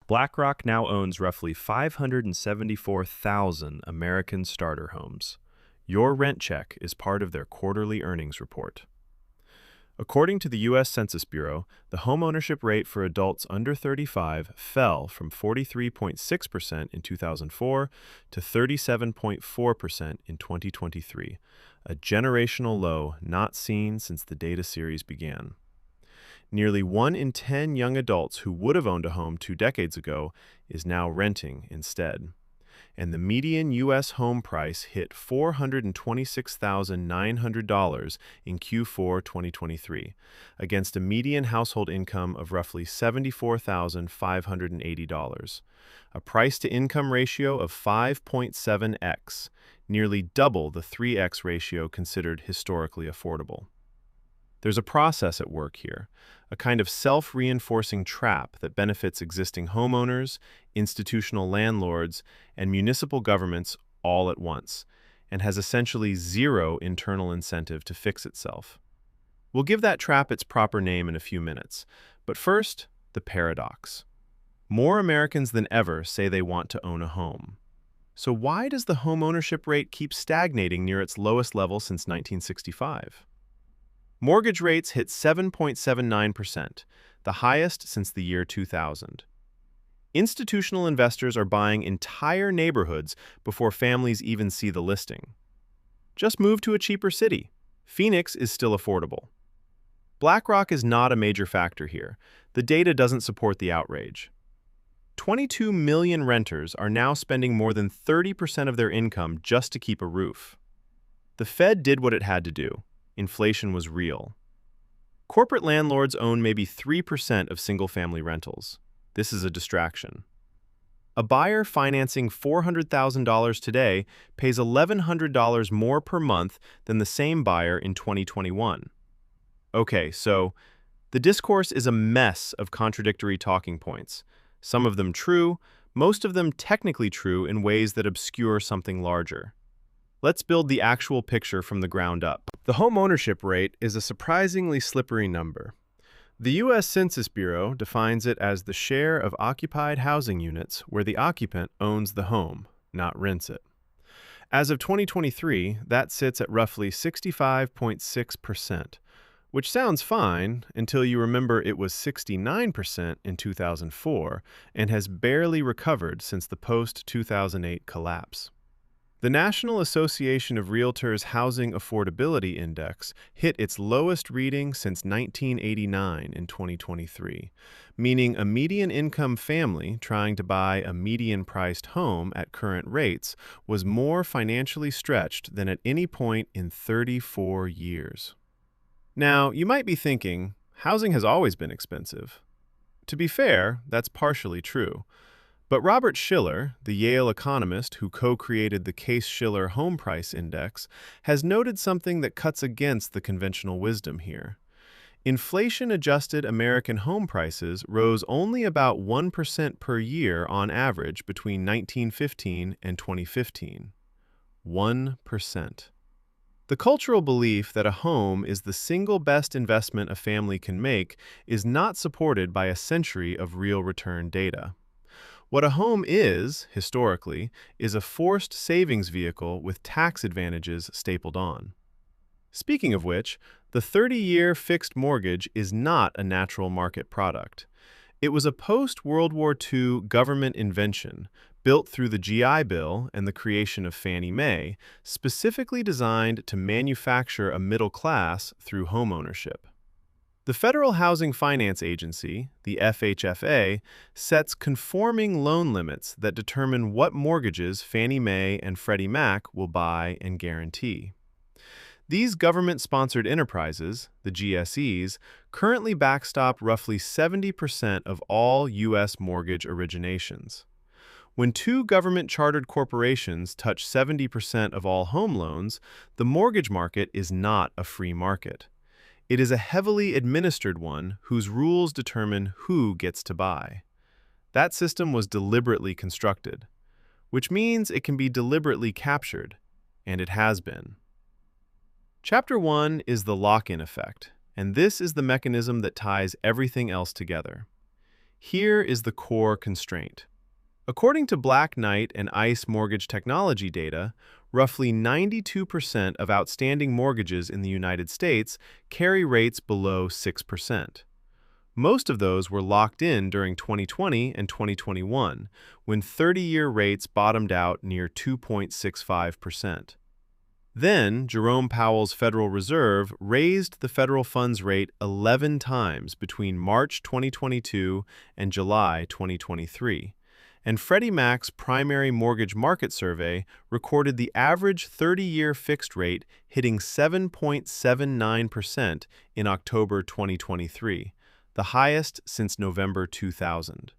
BlackRock now owns roughly 574,000 American starter homes. Your rent check is part of their quarterly earnings report. According to the U.S. Census Bureau, the homeownership rate for adults under 35 fell from 43.6% in 2004 to 37.4% in 2023, a generational low not seen since the data series began. Nearly 1 in 10 young adults who would have owned a home 2 decades ago is now renting instead. And the median U.S. home price hit $426,900 in Q4 2023, against a median household income of roughly $74,580, a price-to-income ratio of 5.7x, nearly double the 3x ratio considered historically affordable. There's a process at work here, a kind of self-reinforcing trap that benefits existing homeowners, institutional landlords, and municipal governments all at once, and has essentially zero internal incentive to fix itself. We'll give that trap its proper name in a few minutes, but first, the paradox. More Americans than ever say they want to own a home. So why does the homeownership rate keep stagnating near its lowest level since 1965? Mortgage rates hit 7.79%, the highest since the year 2000. Institutional investors are buying entire neighborhoods before families even see the listing. Just move to a cheaper city. Phoenix is still affordable. BlackRock is not a major factor here. The data doesn't support the outrage. 22 million renters are now spending more than 30% of their income just to keep a roof. The Fed did what it had to do. Inflation was real. Corporate landlords own maybe 3% of single-family rentals. This is a distraction. A buyer financing $400,000 today pays $1,100 more per month than the same buyer in 2021. Okay, so the discourse is a mess of contradictory talking points. Some of them true, most of them technically true in ways that obscure something larger. Let's build the actual picture from the ground up. The homeownership rate is a surprisingly slippery number. The U.S. Census Bureau defines it as the share of occupied housing units where the occupant owns the home, not rents it. As of 2023, that sits at roughly 65.6%, which sounds fine until you remember it was 69% in 2004 and has barely recovered since the post-2008 collapse. The National Association of Realtors Housing Affordability Index hit its lowest reading since 1989 in 2023, meaning a median-income family trying to buy a median-priced home at current rates was more financially stretched than at any point in 34 years. Now, you might be thinking, housing has always been expensive. To be fair, that's partially true. But Robert Shiller, the Yale economist who co-created the Case-Shiller Home Price Index, has noted something that cuts against the conventional wisdom here. Inflation-adjusted American home prices rose only about 1% per year on average between 1915 and 2015. 1%. The cultural belief that a home is the single best investment a family can make is not supported by a century of real return data. What a home is, historically, is a forced savings vehicle with tax advantages stapled on. Speaking of which, the 30-year fixed mortgage is not a natural market product. It was a post-World War II government invention, built through the GI Bill and the creation of Fannie Mae, specifically designed to manufacture a middle class through homeownership. The Federal Housing Finance Agency, the FHFA, sets conforming loan limits that determine what mortgages Fannie Mae and Freddie Mac will buy and guarantee. These government-sponsored enterprises, the GSEs, currently backstop roughly 70% of all U.S. mortgage originations. When two government-chartered corporations touch 70% of all home loans, the mortgage market is not a free market. It is a heavily administered one whose rules determine who gets to buy. That system was deliberately constructed, which means it can be deliberately captured, and it has been. Chapter 1 is the lock-in effect, and this is the mechanism that ties everything else together. Here is the core constraint. According to Black Knight and ICE mortgage technology data, roughly 92% of outstanding mortgages in the United States carry rates below 6%. Most of those were locked in during 2020 and 2021, when 30-year rates bottomed out near 2.65%. Then, Jerome Powell's Federal Reserve raised the federal funds rate 11 times between March 2022 and July 2023. And Freddie Mac's primary mortgage market survey recorded the average 30-year fixed rate hitting 7.79% in October 2023, the highest since November 2000.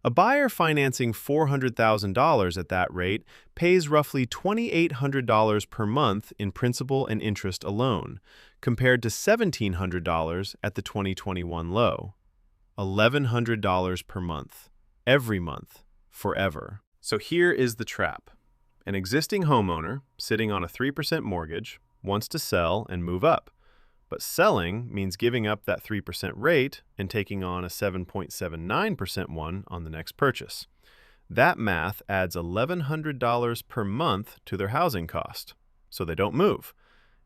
A buyer financing $400,000 at that rate pays roughly $2,800 per month in principal and interest alone, compared to $1,700 at the 2021 low. $1,100 per month, every month, forever. So here is the trap. An existing homeowner, sitting on a 3% mortgage, wants to sell and move up. But selling means giving up that 3% rate and taking on a 7.79% one on the next purchase. That math adds $1,100 per month to their housing cost, so they don't move.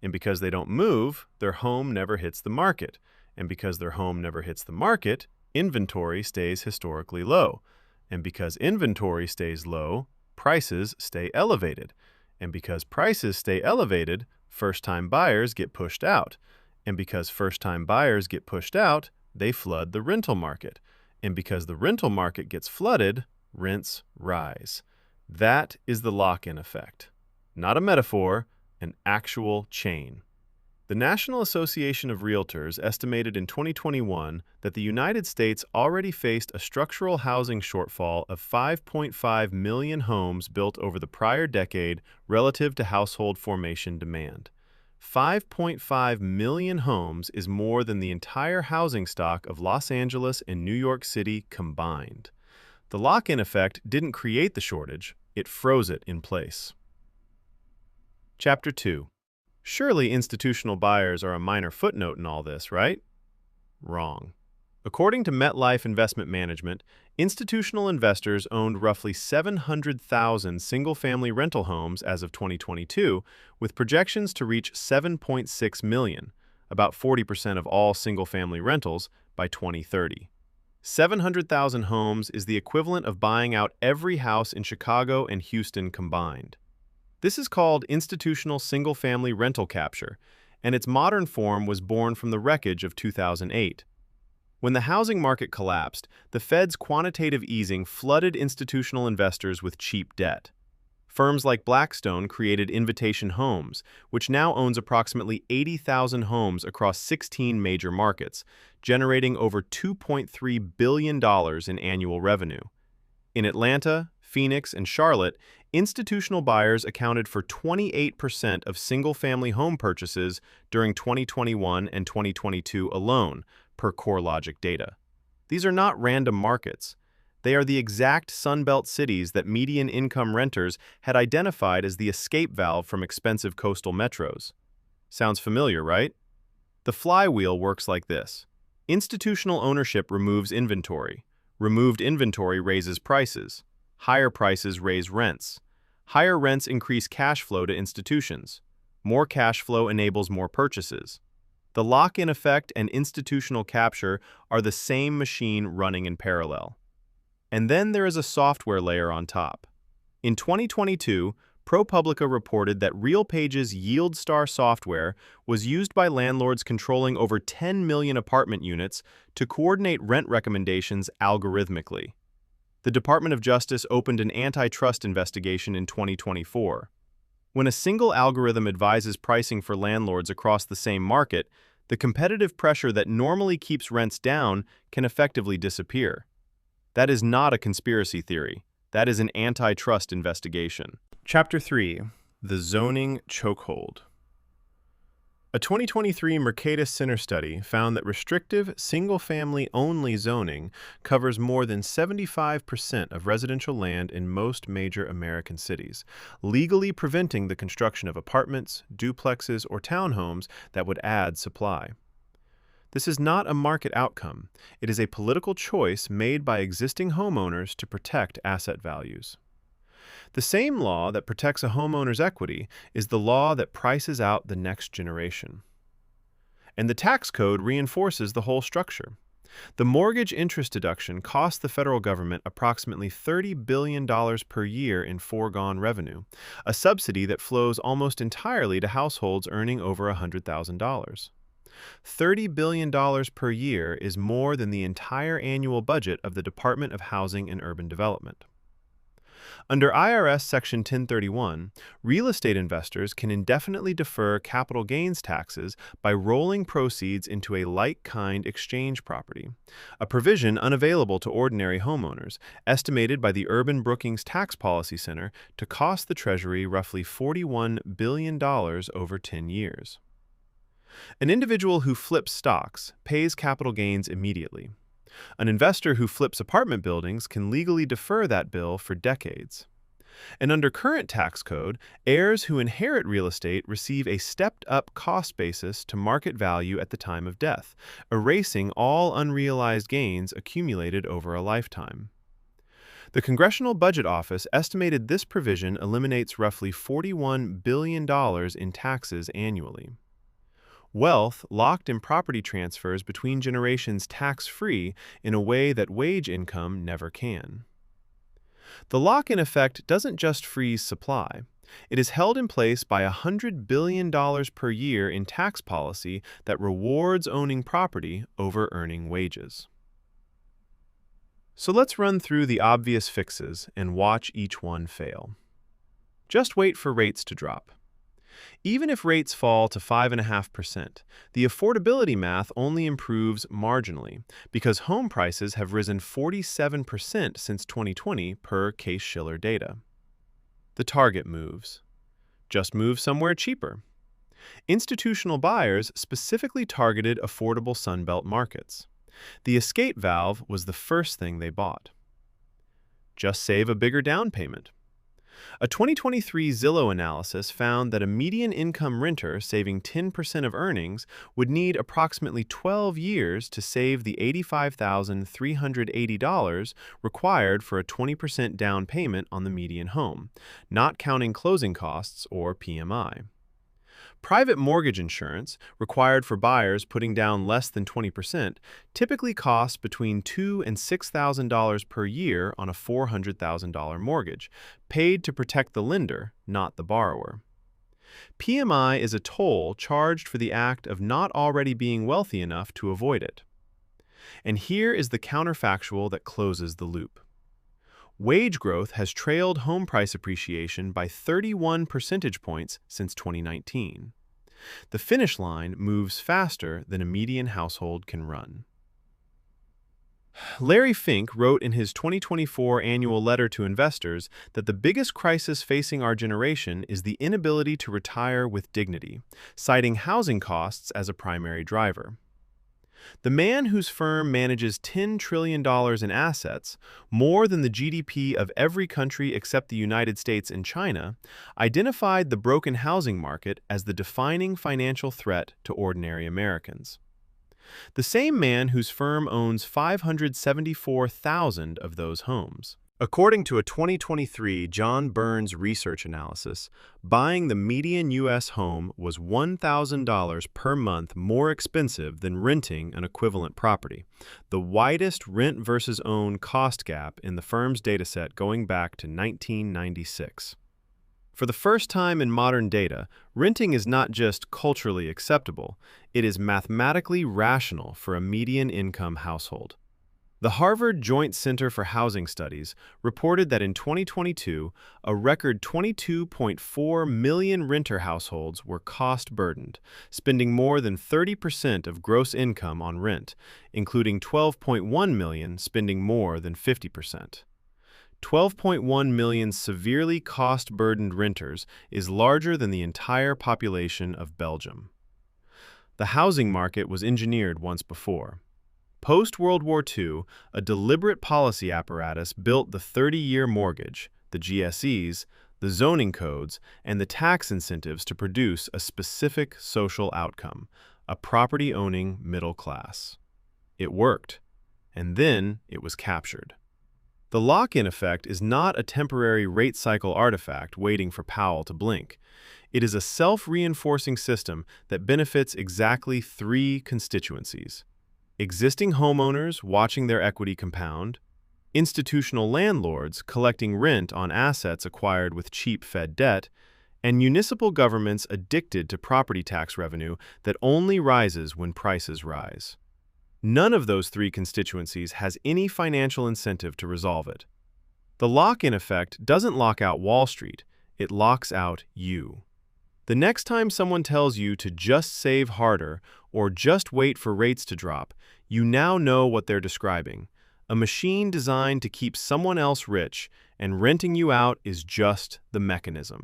And because they don't move, their home never hits the market. And because their home never hits the market, inventory stays historically low. And because inventory stays low, prices stay elevated. And because prices stay elevated, first-time buyers get pushed out. And because first-time buyers get pushed out, they flood the rental market. And because the rental market gets flooded, rents rise. That is the lock-in effect. Not a metaphor, an actual chain. The National Association of Realtors estimated in 2021 that the United States already faced a structural housing shortfall of 5.5 million homes built over the prior decade relative to household formation demand. 5.5 million homes is more than the entire housing stock of Los Angeles and New York City combined. The lock-in effect didn't create the shortage, it froze it in place. Chapter 2. Surely institutional buyers are a minor footnote in all this, right? Wrong. According to MetLife Investment Management, institutional investors owned roughly 700,000 single-family rental homes as of 2022, with projections to reach 7.6 million, about 40% of all single-family rentals, by 2030. 700,000 homes is the equivalent of buying out every house in Chicago and Houston combined. This is called institutional single-family rental capture, and its modern form was born from the wreckage of 2008. When the housing market collapsed, the Fed's quantitative easing flooded institutional investors with cheap debt. Firms like Blackstone created Invitation Homes, which now owns approximately 80,000 homes across 16 major markets, generating over $2.3 billion in annual revenue. In Atlanta, Phoenix, and Charlotte, institutional buyers accounted for 28% of single-family home purchases during 2021 and 2022 alone, per CoreLogic data. These are not random markets. They are the exact Sunbelt cities that median income renters had identified as the escape valve from expensive coastal metros. Sounds familiar, right? The flywheel works like this. Institutional ownership removes inventory. Removed inventory raises prices. Higher prices raise rents. Higher rents increase cash flow to institutions. More cash flow enables more purchases. The lock-in effect and institutional capture are the same machine running in parallel. And then there is a software layer on top. In 2022, ProPublica reported that RealPage's YieldStar software was used by landlords controlling over 10 million apartment units to coordinate rent recommendations algorithmically. The Department of Justice opened an antitrust investigation in 2024. When a single algorithm advises pricing for landlords across the same market, the competitive pressure that normally keeps rents down can effectively disappear. That is not a conspiracy theory. That is an antitrust investigation. Chapter 3. The Zoning Chokehold. A 2023 Mercatus Center study found that restrictive, single-family-only zoning covers more than 75% of residential land in most major American cities, legally preventing the construction of apartments, duplexes, or townhomes that would add supply. This is not a market outcome. It is a political choice made by existing homeowners to protect asset values. The same law that protects a homeowner's equity is the law that prices out the next generation. And the tax code reinforces the whole structure. The mortgage interest deduction costs the federal government approximately $30 billion per year in foregone revenue, a subsidy that flows almost entirely to households earning over $100,000. $30 billion per year is more than the entire annual budget of the Department of Housing and Urban Development. Under IRS Section 1031, real estate investors can indefinitely defer capital gains taxes by rolling proceeds into a like-kind exchange property, a provision unavailable to ordinary homeowners, estimated by the Urban Brookings Tax Policy Center to cost the Treasury roughly $41 billion over 10 years. An individual who flips stocks pays capital gains immediately. An investor who flips apartment buildings can legally defer that bill for decades. And under current tax code, heirs who inherit real estate receive a stepped-up cost basis to market value at the time of death, erasing all unrealized gains accumulated over a lifetime. The Congressional Budget Office estimated this provision eliminates roughly $41 billion in taxes annually. Wealth locked in property transfers between generations tax-free in a way that wage income never can. The lock-in effect doesn't just freeze supply. It is held in place by $100 billion per year in tax policy that rewards owning property over earning wages. So let's run through the obvious fixes and watch each one fail. Just wait for rates to drop. Even if rates fall to 5.5%, the affordability math only improves marginally because home prices have risen 47% since 2020 per Case-Shiller data. The target moves. Just move somewhere cheaper. Institutional buyers specifically targeted affordable Sunbelt markets. The escape valve was the first thing they bought. Just save a bigger down payment. A 2023 Zillow analysis found that a median income renter saving 10% of earnings would need approximately 12 years to save the $85,380 required for a 20% down payment on the median home, not counting closing costs or PMI. Private mortgage insurance, required for buyers putting down less than 20%, typically costs between $2,000 and $6,000 per year on a $400,000 mortgage, paid to protect the lender, not the borrower. PMI is a toll charged for the act of not already being wealthy enough to avoid it. And here is the counterfactual that closes the loop. Wage growth has trailed home price appreciation by 31 percentage points since 2019. The finish line moves faster than a median household can run. Larry Fink wrote in his 2024 annual letter to investors that the biggest crisis facing our generation is the inability to retire with dignity, citing housing costs as a primary driver. The man whose firm manages $10 trillion in assets, more than the GDP of every country except the United States and China, identified the broken housing market as the defining financial threat to ordinary Americans. The same man whose firm owns 574,000 of those homes. According to a 2023 John Burns research analysis, buying the median U.S. home was $1,000 per month more expensive than renting an equivalent property, the widest rent versus own cost gap in the firm's dataset going back to 1996. For the first time in modern data, renting is not just culturally acceptable, it is mathematically rational for a median income household. The Harvard Joint Center for Housing Studies reported that in 2022, a record 22.4 million renter households were cost-burdened, spending more than 30% of gross income on rent, including 12.1 million spending more than 50%. 12.1 million severely cost-burdened renters is larger than the entire population of Belgium. The housing market was engineered once before. Post-World War II, a deliberate policy apparatus built the 30-year mortgage, the GSEs, the zoning codes, and the tax incentives to produce a specific social outcome, a property-owning middle class. It worked, and then it was captured. The lock-in effect is not a temporary rate cycle artifact waiting for Powell to blink. It is a self-reinforcing system that benefits exactly three constituencies: existing homeowners watching their equity compound, institutional landlords collecting rent on assets acquired with cheap Fed debt, and municipal governments addicted to property tax revenue that only rises when prices rise. None of those three constituencies has any financial incentive to resolve it. The lock-in effect doesn't lock out Wall Street, it locks out you. The next time someone tells you to just save harder or just wait for rates to drop, you now know what they're describing: a machine designed to keep someone else rich, and renting you out is just the mechanism.